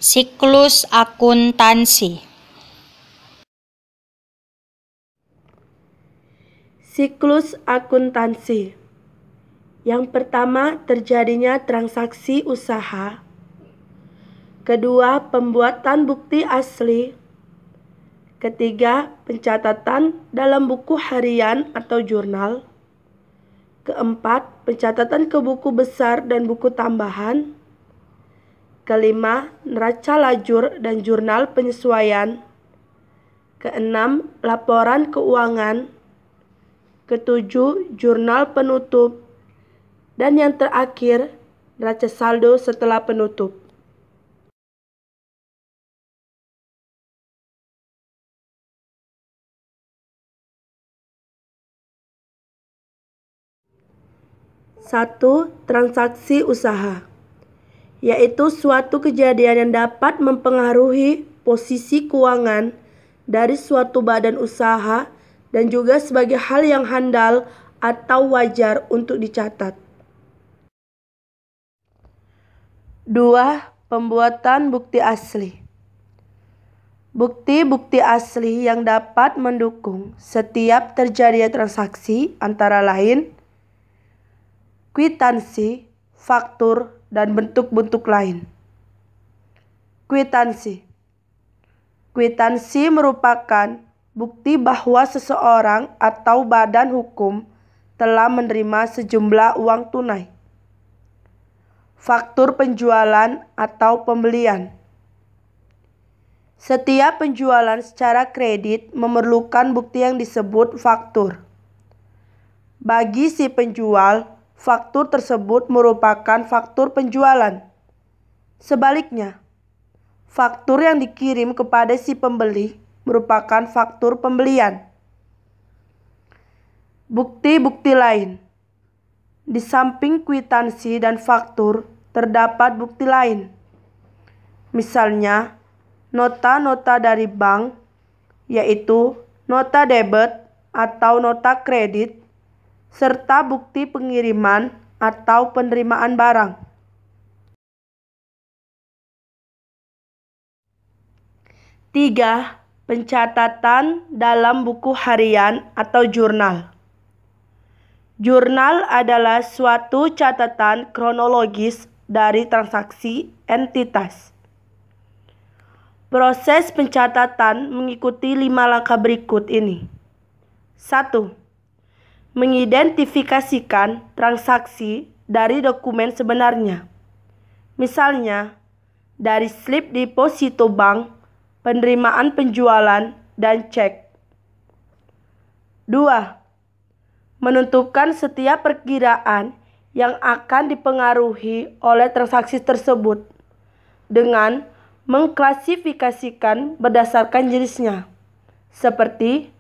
Siklus akuntansi. Siklus akuntansi. Yang pertama, terjadinya transaksi usaha. Kedua, pembuatan bukti asli. Ketiga, pencatatan dalam buku harian atau jurnal. Keempat, pencatatan ke buku besar dan buku tambahan. Kelima, neraca lajur dan jurnal penyesuaian. Keenam, laporan keuangan. Ketujuh, jurnal penutup. Dan yang terakhir, neraca saldo setelah penutup. Satu, transaksi usaha, yaitu suatu kejadian yang dapat mempengaruhi posisi keuangan dari suatu badan usaha dan juga sebagai hal yang handal atau wajar untuk dicatat. 2. Pembuatan bukti asli. Bukti-bukti asli yang dapat mendukung setiap terjadinya transaksi antara lain kwitansi, faktur, dan bentuk-bentuk lain. Kwitansi. Kwitansi merupakan bukti bahwa seseorang atau badan hukum telah menerima sejumlah uang tunai. Faktur penjualan atau pembelian. Setiap penjualan secara kredit memerlukan bukti yang disebut faktur. Bagi si penjual, faktur tersebut merupakan faktur penjualan. Sebaliknya, faktur yang dikirim kepada si pembeli merupakan faktur pembelian. Bukti-bukti lain. Di samping kwitansi dan faktur, terdapat bukti lain. Misalnya, nota-nota dari bank, yaitu nota debit atau nota kredit, serta bukti pengiriman atau penerimaan barang. 3. Pencatatan dalam buku harian atau jurnal. Jurnal adalah suatu catatan kronologis dari transaksi entitas. Proses pencatatan mengikuti 5 langkah berikut ini. 1. Mengidentifikasikan transaksi dari dokumen sebenarnya. Misalnya, dari slip deposito bank, penerimaan penjualan, dan cek. 2. Menentukan setiap perkiraan yang akan dipengaruhi oleh transaksi tersebut dengan mengklasifikasikan berdasarkan jenisnya, seperti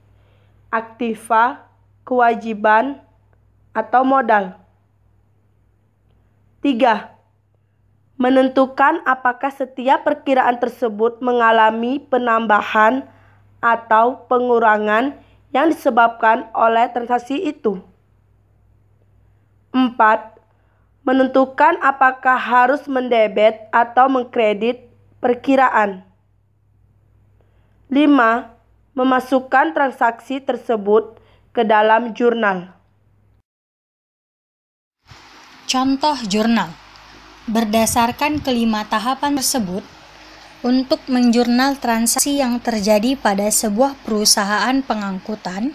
aktiva, kewajiban, atau modal. 3. Menentukan apakah setiap perkiraan tersebut mengalami penambahan atau pengurangan yang disebabkan oleh transaksi itu. 4. Menentukan apakah harus mendebet atau mengkredit perkiraan. 5. Memasukkan transaksi tersebut ke dalam jurnal. Contoh jurnal. Berdasarkan kelima tahapan tersebut, untuk menjurnal transaksi yang terjadi pada sebuah perusahaan pengangkutan,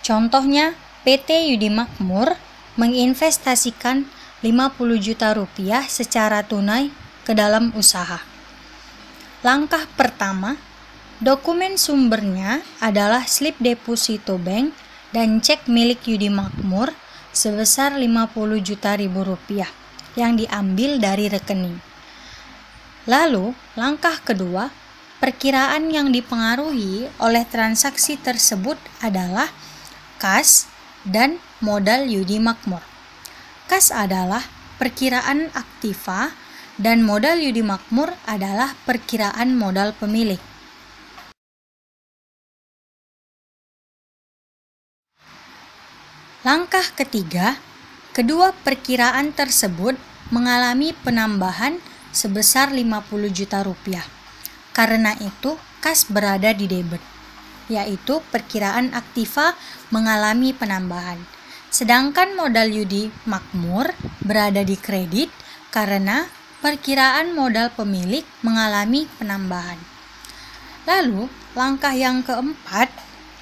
contohnya PT Yudi Makmur menginvestasikan 50 juta rupiah secara tunai ke dalam usaha. Langkah pertama, dokumen sumbernya adalah slip deposito bank dan cek milik Yudi Makmur sebesar 50 juta rupiah yang diambil dari rekening. Lalu, langkah kedua, perkiraan yang dipengaruhi oleh transaksi tersebut adalah kas dan modal Yudi Makmur. Kas adalah perkiraan aktiva dan modal Yudi Makmur adalah perkiraan modal pemilik. Langkah ketiga, kedua perkiraan tersebut mengalami penambahan sebesar 50 juta rupiah. Karena itu, kas berada di debit, yaitu perkiraan aktiva mengalami penambahan. Sedangkan modal Yudi Makmur berada di kredit karena perkiraan modal pemilik mengalami penambahan. Lalu, langkah yang keempat,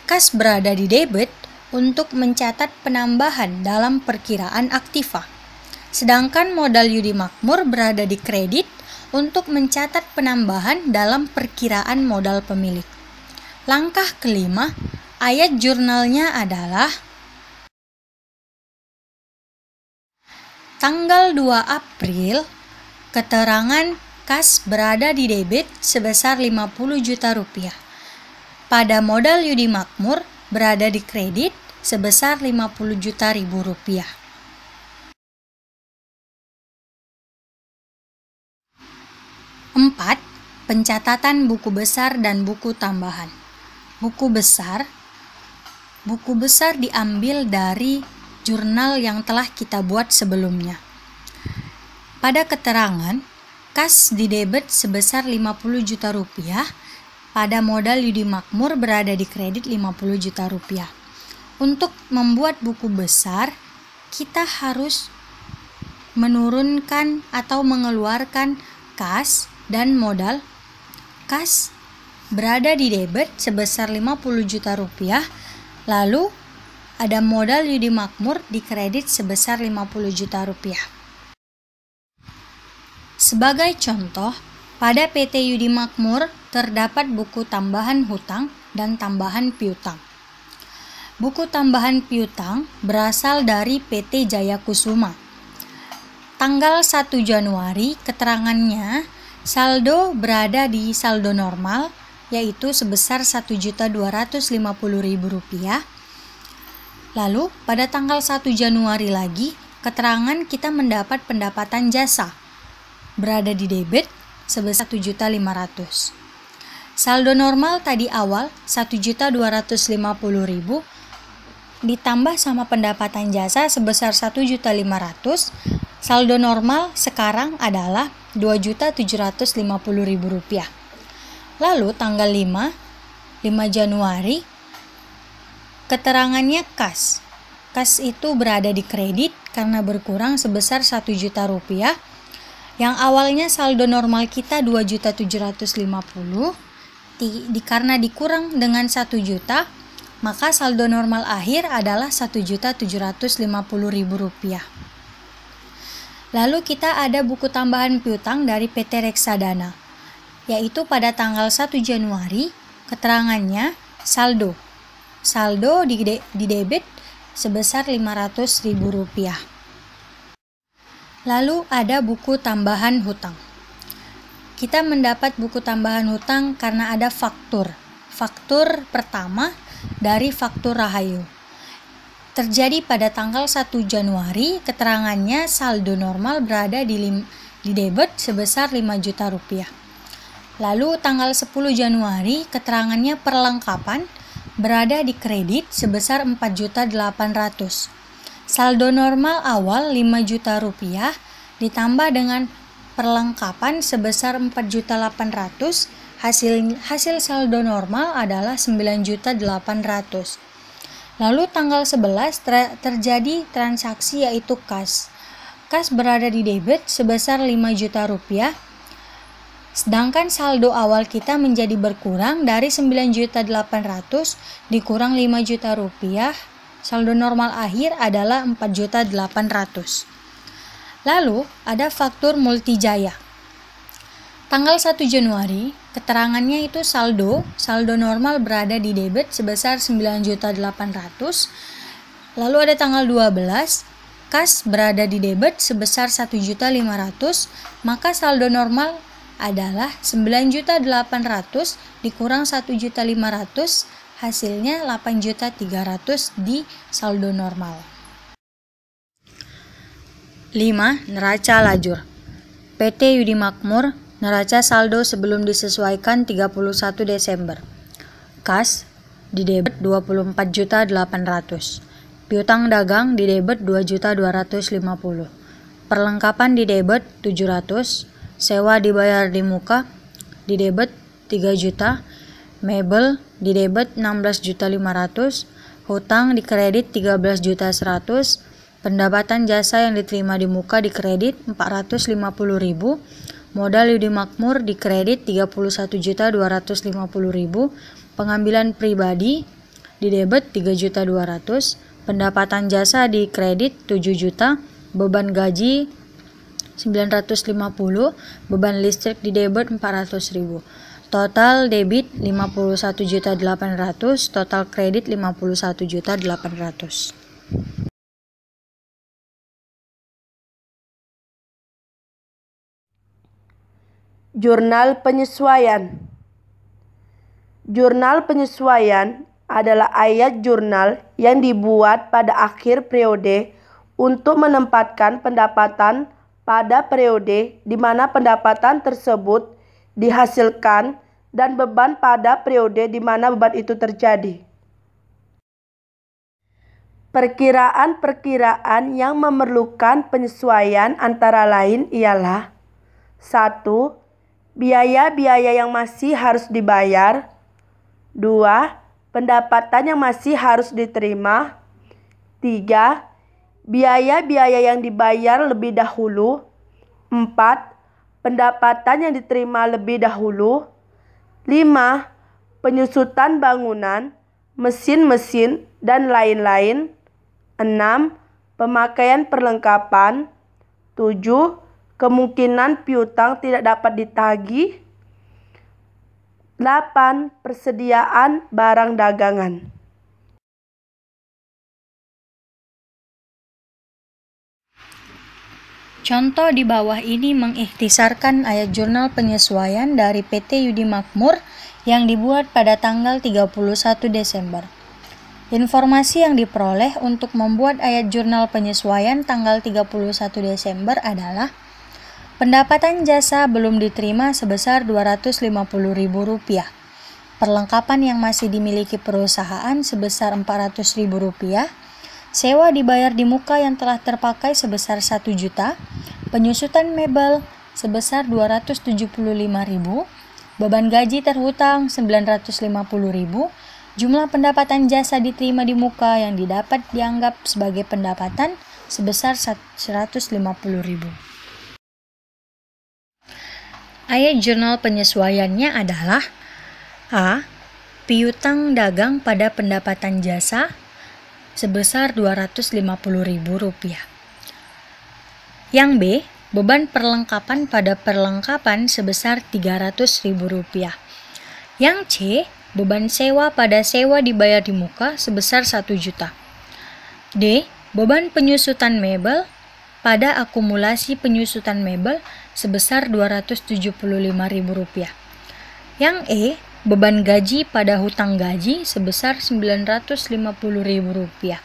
kas berada di debit untuk mencatat penambahan dalam perkiraan aktiva. Sedangkan modal Yudi Makmur berada di kredit untuk mencatat penambahan dalam perkiraan modal pemilik. Langkah kelima, ayat jurnalnya adalah tanggal 2 April, keterangan kas berada di debit sebesar 50 juta rupiah. Pada modal Yudi Makmur berada di kredit sebesar 50 juta ribu rupiah. Empat, pencatatan buku besar dan buku tambahan. Buku besar diambil dari jurnal yang telah kita buat sebelumnya. Pada keterangan, kas di debit sebesar 50 juta rupiah, pada modal Yudi Makmur berada di kredit 50 juta rupiah. Untuk membuat buku besar, kita harus menurunkan atau mengeluarkan kas dan modal. Kas berada di debit sebesar 50 juta rupiah, lalu ada modal Yudi Makmur di kredit sebesar 50 juta rupiah. Sebagai contoh, pada PT Yudi Makmur terdapat buku tambahan hutang dan tambahan piutang. Buku tambahan piutang berasal dari PT Jaya Kusuma. Tanggal 1 Januari, keterangannya saldo berada di saldo normal, yaitu sebesar Rp1.250.000. Lalu, pada tanggal 1 Januari lagi, keterangan kita mendapat pendapatan jasa berada di debit sebesar Rp1.500.000. Saldo normal tadi awal Rp1.250.000 ditambah sama pendapatan jasa sebesar Rp1.500.000. Saldo normal sekarang adalah Rp2.750.000. Lalu tanggal 5 Januari, keterangannya kas. Kas itu berada di kredit karena berkurang sebesar Rp1 juta. Yang awalnya saldo normal kita Rp2.750.000, karena dikurang dengan Rp1 juta, maka saldo normal akhir adalah Rp1.750.000. Lalu kita ada buku tambahan piutang dari PT Reksadana, yaitu pada tanggal 1 Januari, keterangannya saldo. Saldo di debit sebesar Rp500.000. Lalu ada buku tambahan hutang. Kita mendapat buku tambahan hutang karena ada faktur. Faktur pertama dari faktur Rahayu. Terjadi pada tanggal 1 Januari, keterangannya saldo normal berada di debit sebesar Rp5 juta. Lalu tanggal 10 Januari, keterangannya perlengkapan berada di kredit sebesar Rp4.800.000. Saldo normal awal Rp5 juta ditambah dengan perlengkapan sebesar Rp4.800.000. Hasil saldo normal adalah Rp9.800.000. Lalu tanggal 11 terjadi transaksi yaitu kas. Kas berada di debit sebesar Rp5 juta. Sedangkan saldo awal kita menjadi berkurang dari Rp9.800.000 dikurang Rp5 juta. Saldo normal akhir adalah Rp4.800.000. Lalu ada faktur Multijaya. Tanggal 1 Januari, keterangannya itu saldo normal berada di debit sebesar Rp9.800.000. Lalu ada tanggal 12, kas berada di debit sebesar Rp1.500.000, maka saldo normal adalah Rp9.800.000 dikurang Rp1.500.000, hasilnya Rp8.300.000 di saldo normal. 5. Neraca lajur. PT Yudi Makmur, neraca saldo sebelum disesuaikan 31 Desember. Kas di debit Rp24.800.000. Piutang dagang di debit Rp2.250.000. Perlengkapan di debit Rp700.000. sewa dibayar di muka, di debit 3 juta, mebel di debit 16.500.000, hutang di kredit 13.100.000, pendapatan jasa yang diterima di muka di kredit 450.000, modal Yudi Makmur di kredit 31.250.000, pengambilan pribadi di debit 3.200.000, pendapatan jasa di kredit 7 juta, beban gaji 950, beban listrik di debit 400.000. Total debit 51.800.000, total kredit 51.800.000. Jurnal penyesuaian. Jurnal penyesuaian adalah ayat jurnal yang dibuat pada akhir periode untuk menempatkan pendapatan pada periode di mana pendapatan tersebut dihasilkan dan beban pada periode di mana beban itu terjadi. Perkiraan-perkiraan yang memerlukan penyesuaian antara lain ialah: 1. Biaya-biaya yang masih harus dibayar. 2. Pendapatan yang masih harus diterima. 3. Biaya-biaya yang dibayar lebih dahulu. 4. Pendapatan yang diterima lebih dahulu. 5. Penyusutan bangunan, mesin-mesin, dan lain-lain. 6. Pemakaian perlengkapan. 7. Kemungkinan piutang tidak dapat ditagih. 8. Persediaan barang dagangan. Contoh di bawah ini mengikhtisarkan ayat jurnal penyesuaian dari PT Yudi Makmur yang dibuat pada tanggal 31 Desember. Informasi yang diperoleh untuk membuat ayat jurnal penyesuaian tanggal 31 Desember adalah: pendapatan jasa belum diterima sebesar Rp250.000, perlengkapan yang masih dimiliki perusahaan sebesar Rp400.000, sewa dibayar di muka yang telah terpakai sebesar 1 juta, penyusutan mebel sebesar Rp275.000, beban gaji terhutang Rp950.000, jumlah pendapatan jasa diterima di muka yang didapat dianggap sebagai pendapatan sebesar Rp150.000. Ayat jurnal penyesuaiannya adalah: A. Piutang dagang pada pendapatan jasa sebesar Rp250.000. Yang B. Beban perlengkapan pada perlengkapan sebesar Rp300.000. Yang C. Beban sewa pada sewa dibayar di muka sebesar 1 juta. D. Beban penyusutan mebel pada akumulasi penyusutan mebel sebesar Rp275.000. Yang E. Beban gaji pada hutang gaji sebesar Rp950.000.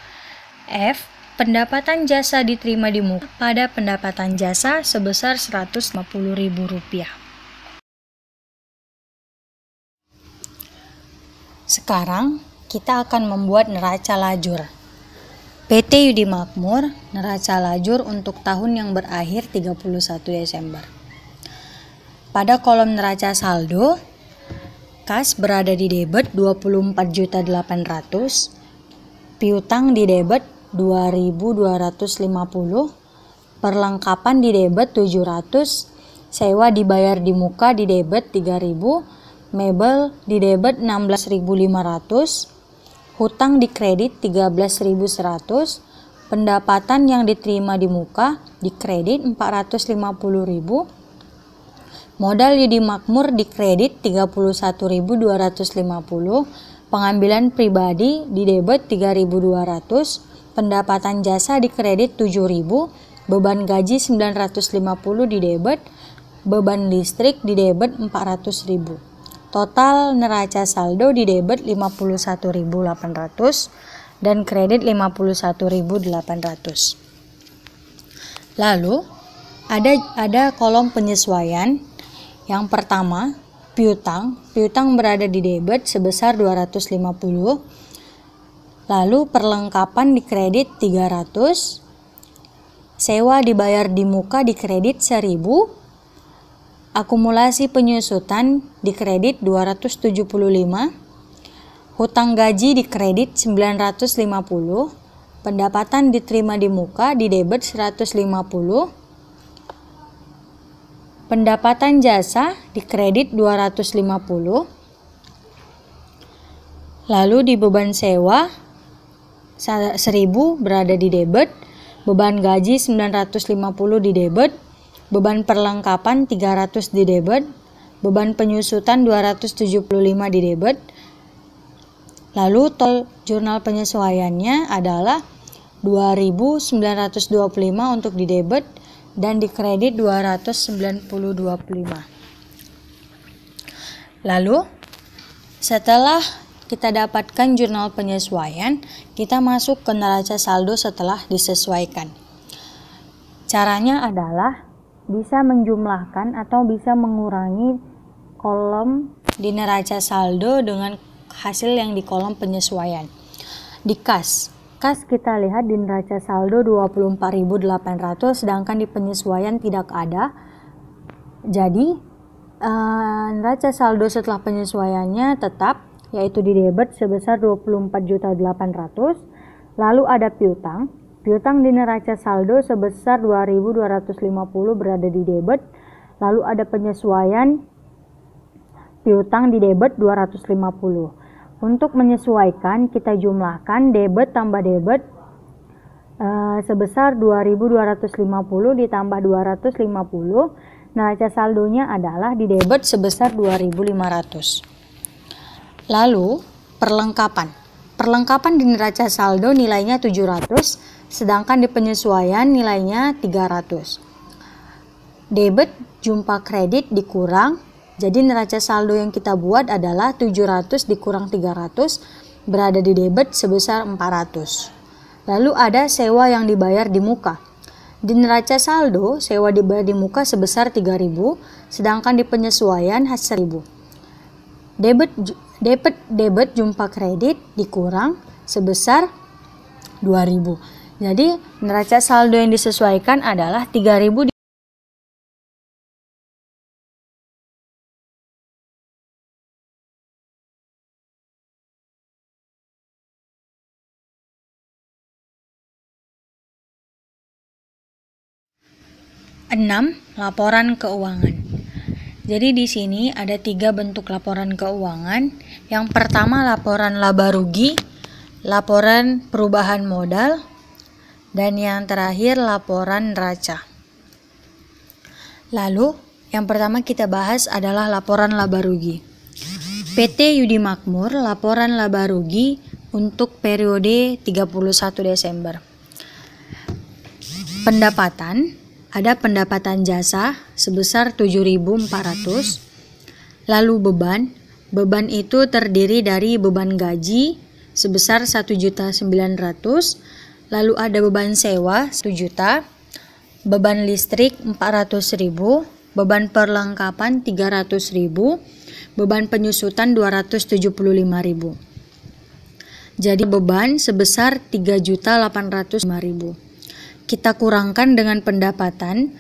F. Pendapatan jasa diterima di muka pada pendapatan jasa sebesar Rp150.000. Sekarang kita akan membuat neraca lajur. PT Yudi Makmur, neraca lajur untuk tahun yang berakhir 31 Desember. Pada kolom neraca saldo, kas berada di debit 24.800.000, piutang di debit 2.250, perlengkapan di debit 700, sewa dibayar di muka di debit 3.000, mebel di debit 16.500, hutang di kredit 13.100, pendapatan yang diterima di muka di kredit 450.000, modal Yudi Makmur di kredit 31.250, pengambilan pribadi di debit 3.200, pendapatan jasa di kredit 7.000, beban gaji 950 di debit, beban listrik di debit 400.000. Total neraca saldo di debit 51.800 dan kredit 51.800. Lalu ada kolom penyesuaian. Yang pertama, piutang berada di debit sebesar 250. Lalu perlengkapan di kredit 300. Sewa dibayar di muka di kredit 1.000. Akumulasi penyusutan dikredit 275, hutang gaji dikredit 950, pendapatan diterima di muka didebet 150, pendapatan jasa dikredit 250, lalu di beban sewa 1000 berada di debit, beban gaji 950 di debit, beban perlengkapan 300 di debit, beban penyusutan 275 di debit. Lalu total jurnal penyesuaiannya adalah 2.925 untuk di debit dan di kredit 290.25. Lalu setelah kita dapatkan jurnal penyesuaian, kita masuk ke neraca saldo setelah disesuaikan. Caranya adalah bisa menjumlahkan atau bisa mengurangi kolom di neraca saldo dengan hasil yang di kolom penyesuaian. Di kas kita lihat di neraca saldo 24.800, sedangkan di penyesuaian tidak ada. Jadi neraca saldo setelah penyesuaiannya tetap, yaitu di debit sebesar 24.800. Lalu ada piutang. Piutang di neraca saldo sebesar 2.250 berada di debit. Lalu ada penyesuaian piutang di debit 250. Untuk menyesuaikan, kita jumlahkan debit tambah debit sebesar 2.250 ditambah 250. Neraca saldonya adalah di debit sebesar 2.500. Lalu perlengkapan. Perlengkapan di neraca saldo nilainya 700, sedangkan di penyesuaian nilainya 300. Debit jumpa kredit dikurang, jadi neraca saldo yang kita buat adalah 700 dikurang 300 berada di debit sebesar 400. Lalu ada sewa yang dibayar di muka. Di neraca saldo sewa dibayar di muka sebesar 3.000, sedangkan di penyesuaian 1.000. Debit jumpa kredit dikurang sebesar 2.000. Jadi neraca saldo yang disesuaikan adalah 3.000. Laporan keuangan. Jadi di sini ada 3 bentuk laporan keuangan. Yang pertama laporan laba rugi, laporan perubahan modal, dan yang terakhir laporan neraca. Lalu yang pertama kita bahas adalah laporan laba rugi. PT Yudi Makmur laporan laba rugi untuk periode 31 Desember. Pendapatan, ada pendapatan jasa sebesar 7.400. Lalu beban itu terdiri dari beban gaji sebesar 1.900.000. Lalu ada beban sewa 1 juta, beban listrik 400.000, beban perlengkapan 300.000, beban penyusutan 275.000. Jadi beban sebesar 3.805.000. Kita kurangkan dengan pendapatan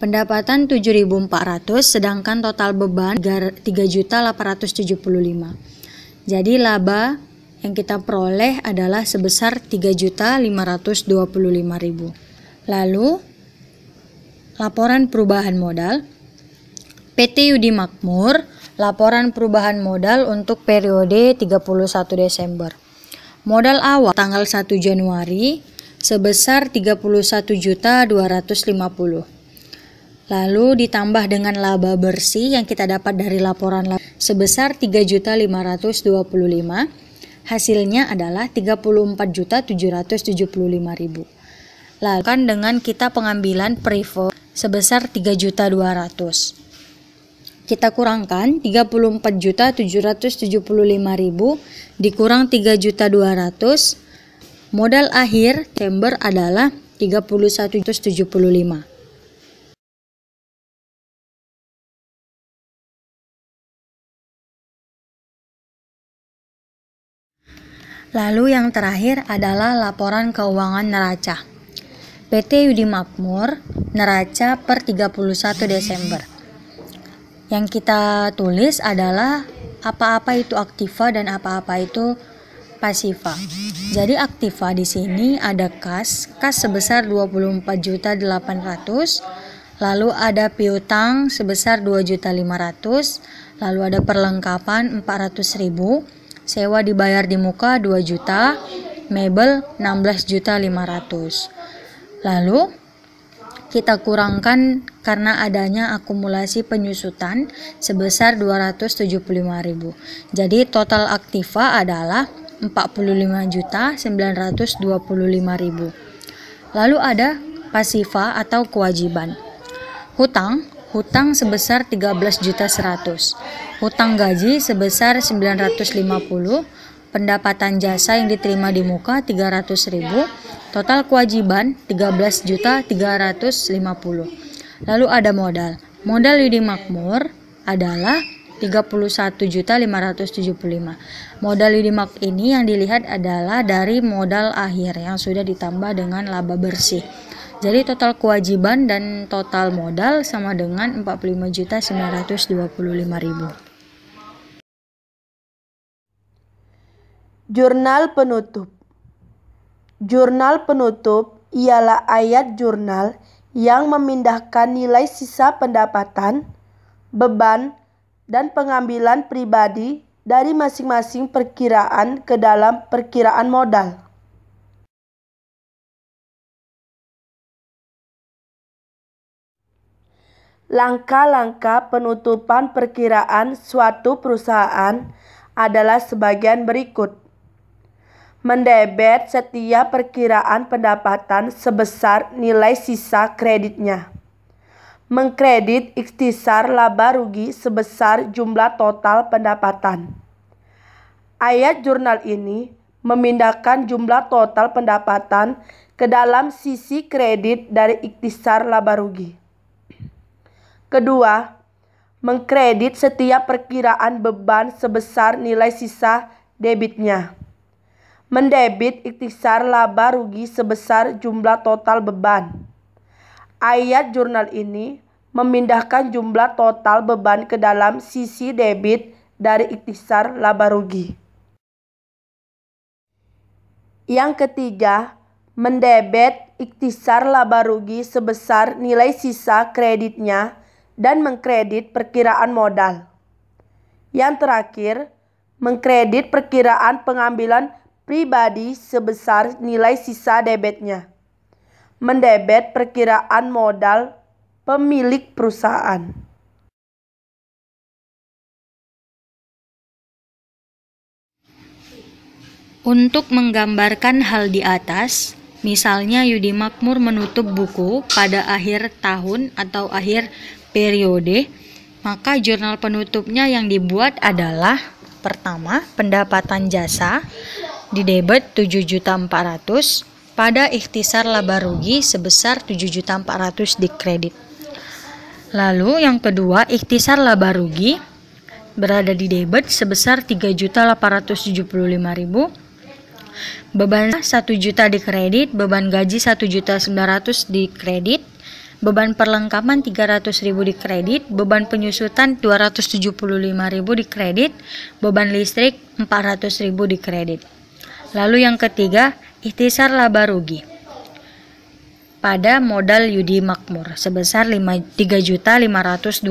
7.400, sedangkan total beban 3.875. Jadi laba yang kita peroleh adalah sebesar 3.525.000. Lalu laporan perubahan modal. PT Yudi Makmur laporan perubahan modal untuk periode 31 Desember. Modal awal tanggal 1 Januari sebesar 31.250. Lalu ditambah dengan laba bersih yang kita dapat dari laporan laba sebesar 3.525. Hasilnya adalah 34.775.000. Lalu kan dengan kita pengambilan prevo sebesar 3.200.000. Kita kurangkan 34.775.000 dikurang 3.200.000. Modal akhir Desember adalah 31.75. Lalu yang terakhir adalah laporan keuangan neraca. PT Yudi Makmur neraca per 31 Desember. Yang kita tulis adalah apa-apa itu aktiva dan apa-apa itu pasiva. Jadi aktiva di sini ada kas sebesar 24.800.000, lalu ada piutang sebesar 2.500.000, lalu ada perlengkapan 400.000, sewa dibayar di muka 2 juta, mebel 16.500.000. Lalu kita kurangkan karena adanya akumulasi penyusutan sebesar 275.000. Jadi total aktiva adalah 45.925.000. Lalu ada pasiva atau kewajiban. Hutang sebesar 13.100.000. Hutang gaji sebesar 950. Pendapatan jasa yang diterima di muka 300.000. Total kewajiban 13.350. Lalu ada modal. Modal Yudi Makmur adalah 31.575. Modal Yudi Makmur ini yang dilihat adalah dari modal akhir yang sudah ditambah dengan laba bersih. Jadi total kewajiban dan total modal sama dengan 45.925.000. Jurnal penutup. Jurnal penutup ialah ayat jurnal yang memindahkan nilai sisa pendapatan, beban, dan pengambilan pribadi dari masing-masing perkiraan ke dalam perkiraan modal. Langkah-langkah penutupan perkiraan suatu perusahaan adalah sebagian berikut. Mendebet setiap perkiraan pendapatan sebesar nilai sisa kreditnya. Mengkredit ikhtisar laba rugi sebesar jumlah total pendapatan. Ayat jurnal ini memindahkan jumlah total pendapatan ke dalam sisi kredit dari ikhtisar laba rugi. Kedua, mengkredit setiap perkiraan beban sebesar nilai sisa debitnya. Mendebit ikhtisar laba rugi sebesar jumlah total beban. Ayat jurnal ini memindahkan jumlah total beban ke dalam sisi debit dari ikhtisar laba rugi. Yang ketiga, mendebet ikhtisar laba rugi sebesar nilai sisa kreditnya dan mengkredit perkiraan modal. Yang terakhir, mengkredit perkiraan pengambilan pribadi sebesar nilai sisa debitnya. Mendebet perkiraan modal pemilik perusahaan. Untuk menggambarkan hal di atas, misalnya Yudi Makmur menutup buku pada akhir tahun atau akhir periode, maka jurnal penutupnya yang dibuat adalah pertama, pendapatan jasa didebet 7.400.000 pada ikhtisar laba rugi sebesar 7.400.000 dikredit. Lalu yang kedua, ikhtisar laba rugi berada di debit sebesar 3.875.000. Beban 1 juta dikredit, beban gaji 1.900.000 dikredit, beban perlengkapan 300.000 dikredit, beban penyusutan 275.000 dikredit, beban listrik 400.000 dikredit. Lalu yang ketiga, ikhtisar laba rugi pada modal Yudi Makmur sebesar 3.525.000.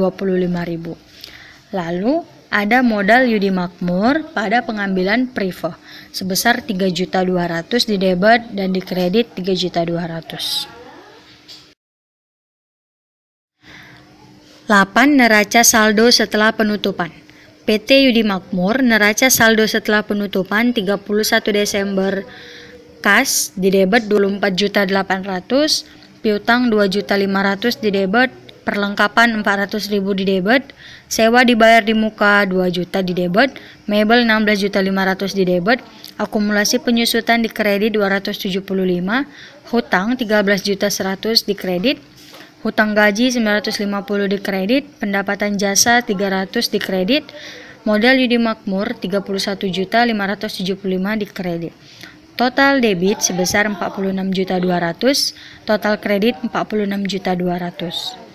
Lalu ada modal Yudi Makmur pada pengambilan privo sebesar 3.200.000 didebet dan dikredit 3.200.000. 8. Neraca saldo setelah penutupan. PT Yudi Makmur neraca saldo setelah penutupan 31 Desember kas didebet 24.800.000, piutang 2.500.000 didebet, perlengkapan 400.000 didebet, sewa dibayar di muka 2 juta didebet, mebel 16.500.000 didebet, akumulasi penyusutan dikredit 275, hutang 13.100.000 dikredit, hutang gaji 950 dikredit, pendapatan jasa 300 dikredit, modal Yudi Makmur 31.575 dikredit. Total debit sebesar 46.200.000, total kredit 46.200.000.